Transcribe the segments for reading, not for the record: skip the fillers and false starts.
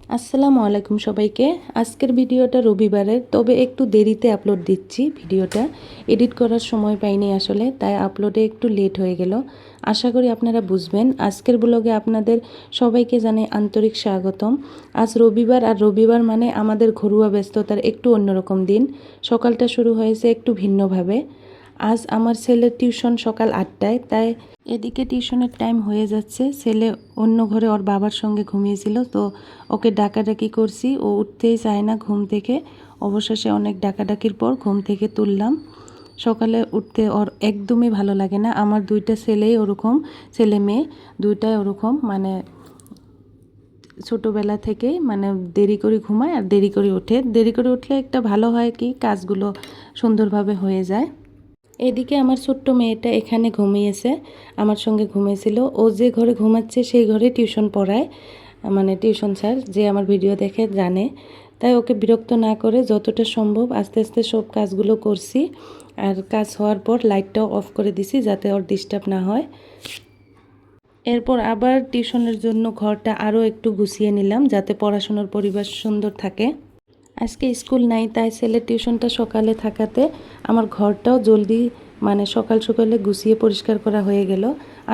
আসসালামু আলাইকুম সবাইকে। আজকের ভিডিওটা রবিবারের, তবে একটু দেরিতে আপলোড দিচ্ছি। ভিডিওটা এডিট করার সময় পাইনি আসলে, তাই আপলোডে একটু লেট হয়ে গেল। আশা করি আপনারা বুঝবেন। আজকের ব্লগে আপনাদের সবাইকে জানাই আন্তরিক স্বাগতম। আজ রবিবার, আর রবিবার মানে আমাদের ঘরোয়া ব্যস্ততার একটু অন্যরকম দিন। সকালটা শুরু হয়েছে একটু ভিন্নভাবে। আজ আমার ছেলের টিউশন সকাল 8টায়, তাই এদিকে টিউশনের টাইম হয়ে যাচ্ছে। ছেলে অন্য ঘরে ওর বাবার সঙ্গে ঘুমিয়েছিল, তো ওকে ডাকাডাকি করছি, ও উঠতেই চায় না ঘুম থেকে। অবশেষে অনেক ডাকাডাকির পর ঘুম থেকে তুললাম। সকালে উঠতে ওর একদমই ভালো লাগে না। আমার দুইটা ছেলেই ওরকম, ছেলে মেয়ে দুইটাই ওরকম, মানে ছোটোবেলা থেকেই মানে দেরি করে ঘুমায় আর দেরি করে ওঠে। দেরি করে উঠলে একটা ভালো হয় কি, কাজগুলো সুন্দরভাবে হয়ে যায়। এদিকে আমার ছোট্ট মেয়েটা এখানে ঘুমিয়েছে, আমার সঙ্গে ঘুমিয়েছিল। ও যে ঘরে ঘুমাচ্ছে সেই ঘরে টিউশন পড়ায়, মানে টিউশন স্যার যে আমার ভিডিও দেখে জানে। তাই ওকে বিরক্ত না করে যতটা সম্ভব আস্তে আস্তে সব কাজগুলো করছি। আর কাজ হওয়ার পর লাইটটাও অফ করে দিছি যাতে ওর ডিস্টার্ব না হয়। এরপর আবার টিউশনের জন্য ঘরটা আরও একটু গুছিয়ে নিলাম যাতে পড়াশোনার পরিবেশ সুন্দর থাকে। আজকে স্কুল নাই, তাই ছেলের টিউশনটা সকালে থাকাতে আমার ঘরটাও জলদি মানে সকাল সকালে গুছিয়ে পরিষ্কার করা হয়ে গেল।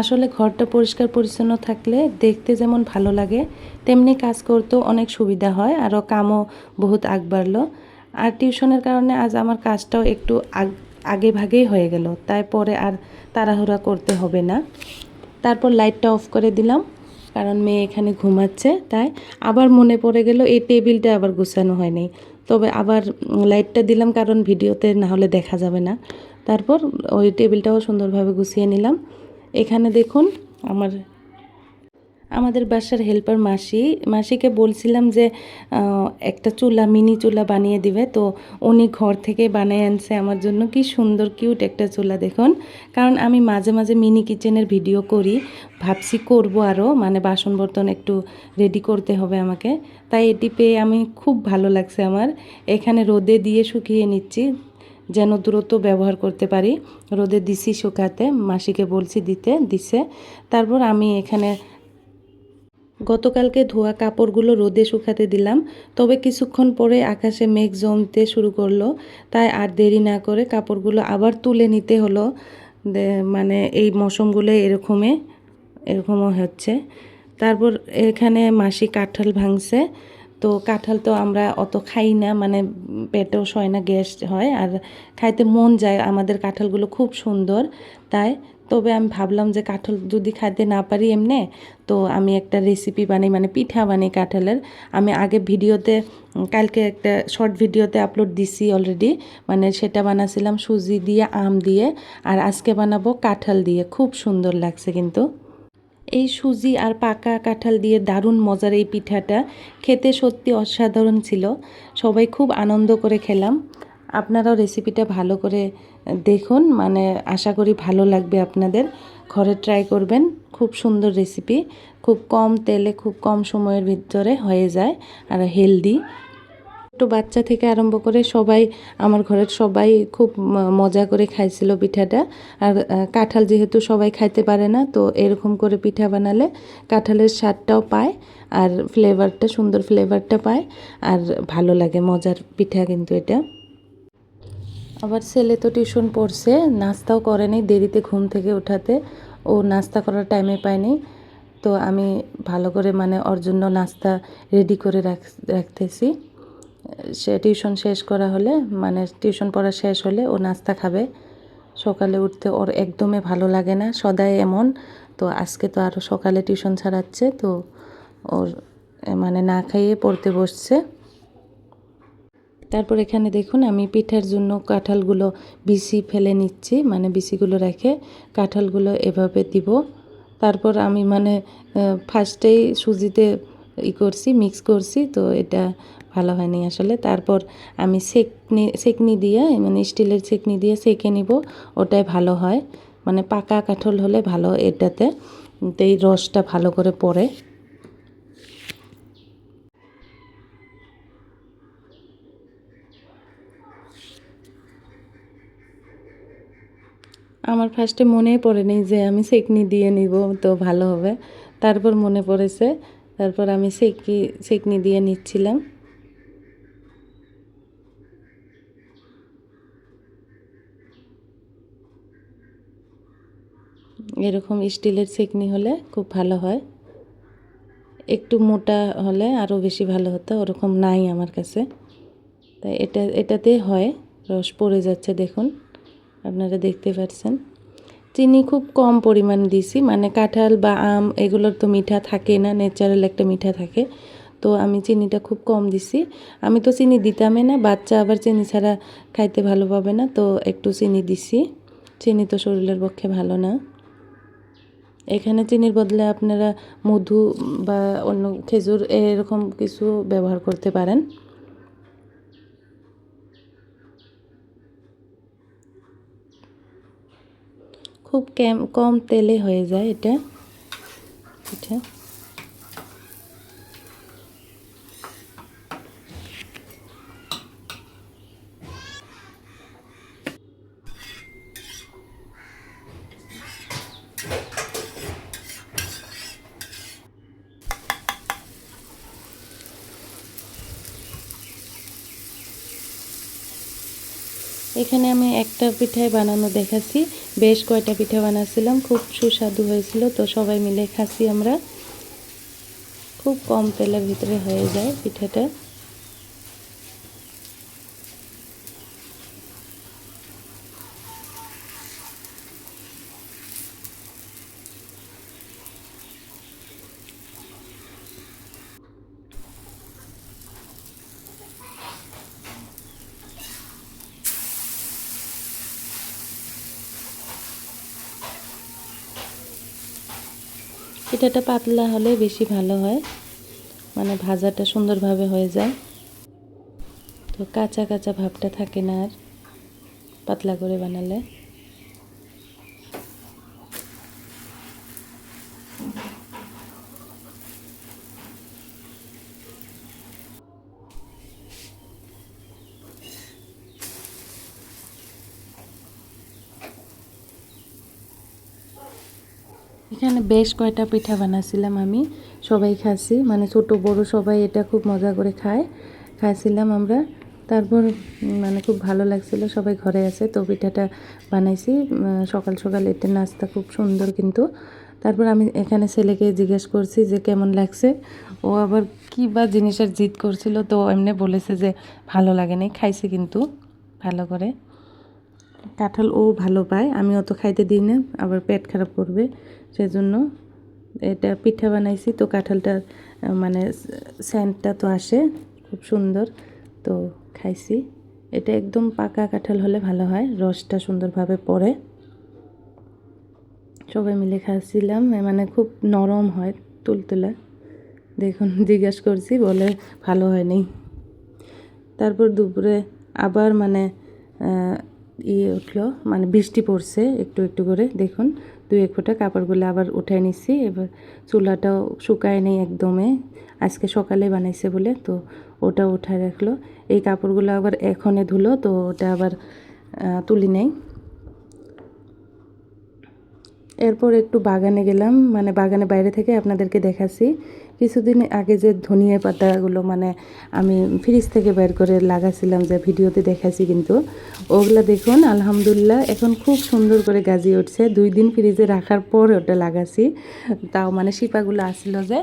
আসলে ঘরটা পরিষ্কার পরিচ্ছন্ন থাকলে দেখতে যেমন ভালো লাগে, তেমনি কাজ করতেও অনেক সুবিধা হয়, আরও কামও বহুত আগ বাড়লো। আর টিউশনের কারণে আজ আমার কাজটাও একটু আগে ভাগেই হয়ে গেল, তাই পরে আর তাড়াহুড়া করতে হবে না। তারপর লাইটটা অফ করে দিলাম, কারণ মেয়ে এখানে ঘুমাচ্ছে। তাই আবার মনে পড়ে গেল এই টেবিলটা আবার গুছানো হয়নি, তবে আবার লাইটটা দিলাম কারণ ভিডিওতে না হলে দেখা যাবে না। তারপর ওই টেবিলটাও সুন্দরভাবে গুছিয়ে নিলাম। এখানে দেখুন আমাদের বাসার হেল্পার মাসিকে বলছিলাম যে একটা চুলা, মিনি চুলা বানিয়ে দিবে, তো উনি ঘর থেকে বানিয়ে আনছে আমার জন্য। কি সুন্দর কিউট একটা চুলা দেখুন। কারণ আমি মাঝে মাঝে মিনি কিচেনের ভিডিও করি, ভাবছি করব আরও, মানে বাসন বর্তন একটু রেডি করতে হবে আমাকে। তাই এটি পেয়ে আমি খুব ভালো লাগছে আমার। এখানে রোদে দিয়ে শুকিয়ে নিচ্ছি যেন দ্রুত ব্যবহার করতে পারি। রোদে দিছি শুকাতে, মাসিকে বলছি দিছে। তারপর আমি এখানে গতকালকে ধোয়া কাপড়গুলো রোদে শুকাতে দিলাম, তবে কিছুক্ষণ পরে আকাশে মেঘ জমতে শুরু করলো, তাই আর দেরি না করে কাপড়গুলো আবার তুলে নিতে হলো। মানে এই মৌসুমগুলো এরকমও হচ্ছে। তারপর এখানে মাসি কাঁঠাল ভাঙছে। তো কাঁঠাল তো আমরা অত খাই না, মানে পেটেও সয় না, গ্যাস হয়, আর খাইতে মন যায়। আমাদের কাঁঠালগুলো খুব সুন্দর, তাই। তবে আমি ভাবলাম যে কাঁঠাল যদি খাইতে না পারি এমনি, তো আমি একটা রেসিপি বানাই, মানে পিঠা বানাই কাঁঠালের। আমি আগে ভিডিওতে, কালকে একটা শর্ট ভিডিওতে আপলোড দিছি অলরেডি, মানে সেটা বানাছিলাম সুজি দিয়ে, আম দিয়ে। আর আজকে বানাবো কাঁঠাল দিয়ে, খুব সুন্দর লাগছে কিন্তু। এই সুজি আর পাকা কাঁঠাল দিয়ে দারুণ মজার এই পিঠাটা খেতে সত্যি অসাধারণ ছিল। সবাই খুব আনন্দ করে খেলাম। আপনারাও রেসিপিটা ভালো করে দেখুন, মানে আশা করি ভালো লাগবে আপনাদের। ঘরে ট্রাই করবেন, খুব সুন্দর রেসিপি, খুব কম তেলে খুব কম সময়ের ভিতরে হয়ে যায়, আর হেলদি। ছোটো বাচ্চা থেকে আরম্ভ করে সবাই, আমার ঘরের সবাই খুব মজা করে খাইছিল পিঠাটা। আর কাঁঠাল যেহেতু সবাই খাইতে পারে না, তো এরকম করে পিঠা বানালে কাঁঠালের স্বাদটাও পায়, আর সুন্দর ফ্লেভারটা পায়, আর ভালো লাগে, মজার পিঠা কিন্তু এটা। আবার ছেলে তো টিউশন পড়ছে, নাস্তাও করেনি, দেরিতে ঘুম থেকে ওঠাতে ও নাস্তা করার টাইমে পায়নি। তো আমি ভালো করে মানে ওর জন্য নাস্তা রেডি করে রাখতেছি। সে টিউশন শেষ করা হলে, মানে টিউশন পড়া শেষ হলে ও নাস্তা খাবে। সকালে উঠতে ওর একদমই ভালো লাগে না, সদাই এমন। তো আজকে তো আরও সকালে টিউশন ছাড়াচ্ছে, তো ওর মানে না খাইয়ে পড়তে বসছে। তারপর এখানে দেখুন আমি পিঠার জন্য কাঁঠালগুলো বিচি ফেলে নিচ্ছি, মানে বিচিগুলো রেখে কাঁঠালগুলো এভাবে দিব। তারপর আমি মানে ফার্স্টেই সুজিতে মিক্স করছি, তো এটা ভালো হয়নি আসলে। তারপর আমি সেকনি দিয়ে, মানে স্টিলের সেকনি দিয়ে সেকে নিব, ওটাই ভালো হয়। মানে পাকা কাঁঠাল হলে ভালো, এটাতে এই রসটা ভালো করে পড়ে। আমার ফার্স্টে মনেই পড়েনি যে আমি সেকনি দিয়ে নিব তো ভালো হবে। তারপর মনে পড়েছে, তারপর আমি সেকনি দিয়ে নিচ্ছিলাম। এরকম স্টিলের সেকনি হলে খুব ভালো হয়। একটু মোটা হলে আরও বেশি ভালো হতো, ওরকম নাই আমার কাছে। তাই এটাতে হয়। রস পড়ে যাচ্ছে দেখুন, আপনারা দেখতে পাচ্ছেন। চিনি খুব কম পরিমাণ দিছি, মানে কাঁঠাল বা আম এগুলোর তো মিঠা থাকে না, ন্যাচারাল একটা মিঠা থাকে। তো আমি চিনিটা খুব কম দিছি। আমি তো চিনি দিতামই না, বাচ্চা আবার চিনি ছাড়া খাইতে ভালো পাবে না, তো একটু চিনি দিছি। চিনি তো শরীরের পক্ষে ভালো না। এখানে চিনির বদলে আপনারা মধু বা অন্য খেজুর এরকম কিছু ব্যবহার করতে পারেন। খুব কম তেলে হয়ে যায় এটা পিঠা। এখানে আমি একটা পিঠাই বানানো দেখাচ্ছি, বেশ কয়টা পিঠা বানাচ্ছিলাম, খুব সুস্বাদু হয়েছিল। তো সবাই মিলে খাচ্ছি আমরা। খুব কম তেলের ভিতরে হয়ে যায় পিঠাটা। পিঠাটা পাতলা হলে বেশি ভালো হয়, মানে ভাজাটা সুন্দরভাবে হয়ে যায়। তো কাঁচা কাঁচা ভাবটা থাকে না আর পাতলা করে বানালে। এখানে বেশ কয়টা পিঠা বানাছিলাম আমি, সবাই খাচ্ছি, মানে ছোট বড় সবাই এটা খুব মজা করে খাইছিলাম আমরা। তারপর মানে খুব ভালো লাগছিল, সবাই ঘরে আছে তো পিঠাটা বানাইছি সকাল সকাল। এটা নাস্তা খুব সুন্দর কিন্তু। তারপর আমি এখানে ছেলেকে জিজ্ঞেস করছি যে কেমন লাগছে। ও আবার কী বা জিনিসের জিদ করছিল, তো এমনি বলেছে যে ভালো লাগে নাই, খাইছে কিন্তু ভালো করে। কাঁঠাল ও ভালো পায়, আমি অত খাইতে দিই না, আবার পেট খারাপ করবে, সেজন্য। এটা পিঠা বানাইছি তো কাঁঠালটার মানে সেন্টটা তো আসে খুব সুন্দর, তো খাইছি। এটা একদম পাকা কাঁঠাল হলে ভালো হয়, রসটা সুন্দরভাবে পড়ে। সবাই মিলে খাচ্ছিলাম, মানে খুব নরম হয়, তুলতুলা। দেখুন জিজ্ঞেস করছি, বলে ভালো হয়নি। তারপর দুপুরে আবার মানে উঠলো, মানে বৃষ্টি পড়ছে একটু একটু করে, দেখুন 2-1 ফোঁটা। কাপড়গুলো আবার উঠাই নিচ্ছি। এবার চুলাটাও শুকায় নেই একদমে, আজকে সকালে বানাইছে বলে, তো ওটা উঠায় রাখলো। এই কাপড়গুলো আবার এখনে ধুলো, তো ওটা আবার তুলি নেই। এরপর একটু বাগানে গেলাম, মানে বাগানে বাইরে থেকে আপনাদেরকে দেখাচ্ছি। কিছুদিন আগে যে ধনিয়া পাতাগুলো মানে আমি ফ্রিজ থেকে বের করে লাগাছিলাম, যে ভিডিওতে দেখাচ্ছি, কিন্তু ওগুলা দেখুন আলহামদুলিল্লাহ এখন খুব সুন্দর করে গাজিয়ে উঠছে। 2 দিন ফ্রিজে রাখার পর ওটা লাগাছি, তাও মানে শিপাগুলো আসছিল যে,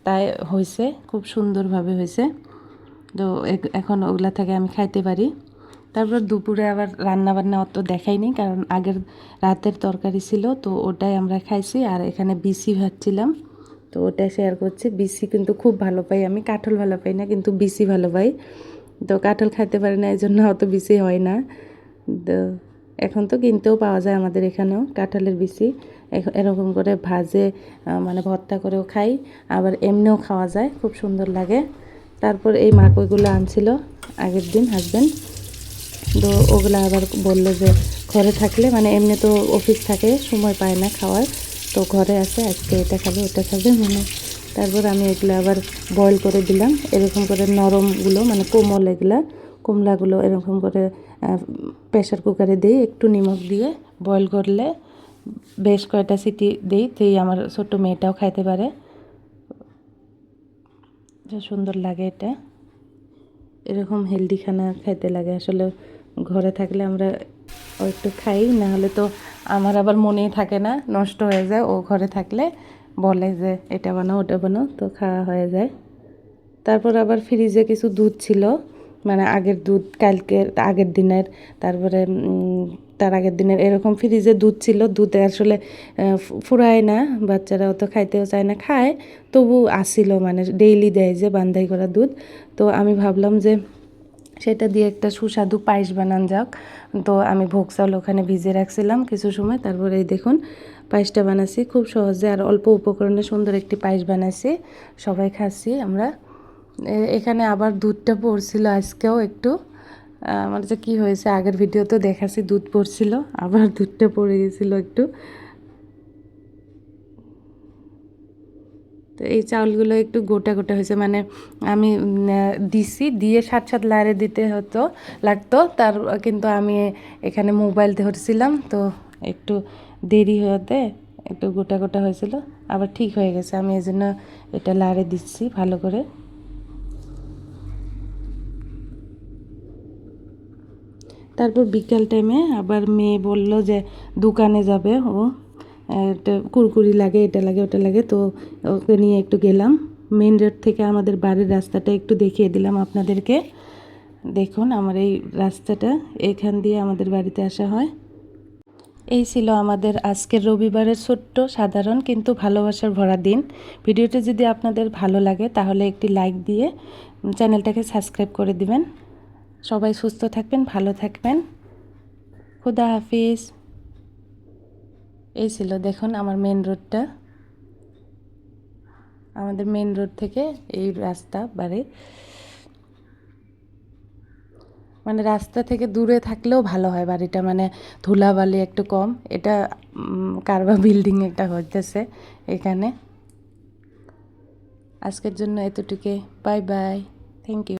তাই হয়েছে, খুব সুন্দরভাবে হয়েছে। তো এখন ওগুলা থেকে আমি খাইতে পারি। তারপর দুপুরে আবার রান্নাবান্না অত দেখাইনি, কারণ আগের রাতের তরকারি ছিল, তো ওটাই আমরা খাইছি। আর এখানে বিসি ভাজছিলাম, তো ওটাই শেয়ার করছি। বিসি কিন্তু খুব ভালো পাই আমি, কাঁঠাল ভালো পাই না, কিন্তু বিসি ভালো পাই। তো কাঁঠাল খাইতে পারি না, এই জন্য অত বিসি হয় না। তো এখন তো কিনতেও পাওয়া যায় আমাদের এখানেও কাঁঠালের বিসি। এরকম করে ভাজে মানে ভর্তা করেও খাই, আবার এমনিও খাওয়া যায়, খুব সুন্দর লাগে। তারপর এই মাকইগুলো আনছিল আগের দিন হাজব্যান্ড, তো ওগুলো আবার বললো যে ঘরে থাকলে, মানে এমনি তো অফিস থাকে, সময় পায় না খাওয়ার, তো ঘরে আছে, আজকে এটা খাবে ওটা খাবে মানে। তারপর আমি এগুলো আবার বয়েল করে দিলাম, এরকম করে নরমগুলো মানে কোমল, এগুলা কমলাগুলো এরকম করে প্রেশার কুকারে দিই, একটু নিমখ দিয়ে বয়েল করলে বেশ কয়টা সিটি দিই, আমার ছোট্ট মেয়েটাও খাইতে পারে। যে সুন্দর লাগে এটা, এরকম হেলদি খানা খাইতে লাগে আসলে। ঘরে থাকলে আমরা একটু খাই, না হলে তো আমার আবার মনেই থাকে না, নষ্ট হয়ে যায়। ও ঘরে থাকলে বলে যে এটা বানাও ওটা বানাও, তো খাওয়া হয়ে যায়। তারপর আবার ফ্রিজে কিছু দুধ ছিল, মানে আগের দুধ, কালকের আগের দিনের, তারপরে তার আগের দিনের, এরকম ফ্রিজে দুধ ছিল। দুধে আসলে ফুরায় না, বাচ্চারা অত খাইতেও চায় না, খায় তবু আসিল, মানে ডেইলি দেয় যে বান্ধাই করা দুধ। তো আমি ভাবলাম যে সেটা দিয়ে একটা সুস্বাদু পায়েস বানান যাক। তো আমি ভোগ চাউল ওখানে ভিজে রাখছিলাম কিছু সময়, তারপরে এই দেখুন পায়েসটা বানাচ্ছি খুব সহজে আর অল্প উপকরণে সুন্দর একটি পায়েস বানাইছি, সবাই খাচ্ছি আমরা। এখানে আবার দুধটা পড়ছিল আজকেও একটু, আমার যে কী হয়েছে আগের ভিডিওতে দেখাচ্ছি, দুধ পড়ছিল, আবার দুধটা পড়ে গেছিলো একটু। তো এই চাউলগুলো একটু গোটা গোটা হয়েছে, মানে আমি দিছি দিয়ে সাত লাড়ে দিতে লাগতো তার, কিন্তু আমি এখানে মোবাইল ধরছিলাম তো একটু দেরি হতে একটু গোটা গোটা হয়েছিল, আবার ঠিক হয়ে গেছে। আমি এই জন্য এটা লাড়ে দিচ্ছি ভালো করে। তারপর বিকাল টাইমে আবার মেয়ে বলল যে দোকানে যাবে ও, এটা কুরকুরি লাগে, এটা লাগে, ওটা লাগে, তো ওকে নিয়ে একটু গেলাম। মেন রোড থেকে আমাদের বাড়ির রাস্তাটা একটু দেখিয়ে দিলাম আপনাদেরকে। দেখুন আমার এই রাস্তাটা, এখান দিয়ে আমাদের বাড়িতে আসা হয়। এই ছিল আমাদের আজকের রবিবারের ছোট্ট সাধারণ কিন্তু ভালোবাসার ভরা দিন। ভিডিওটি যদি আপনাদের ভালো লাগে তাহলে একটি লাইক দিয়ে চ্যানেলটাকে সাবস্ক্রাইব করে দিবেন। সবাই সুস্থ থাকবেন, ভালো থাকবেন। খুদা হাফিজ। এই ছিল দেখুন আমার মেন রোডটা, আমাদের মেন রোড থেকে এই রাস্তা বাড়ি, মানে রাস্তা থেকে দূরে থাকলেও ভালো হয় বাড়িটা, মানে ধুলাবালি একটু কম। এটা কারবা বিল্ডিং একটা হইতেছে এখানে। আজকের জন্য এতটুকু, বাই বাই, থ্যাংক ইউ।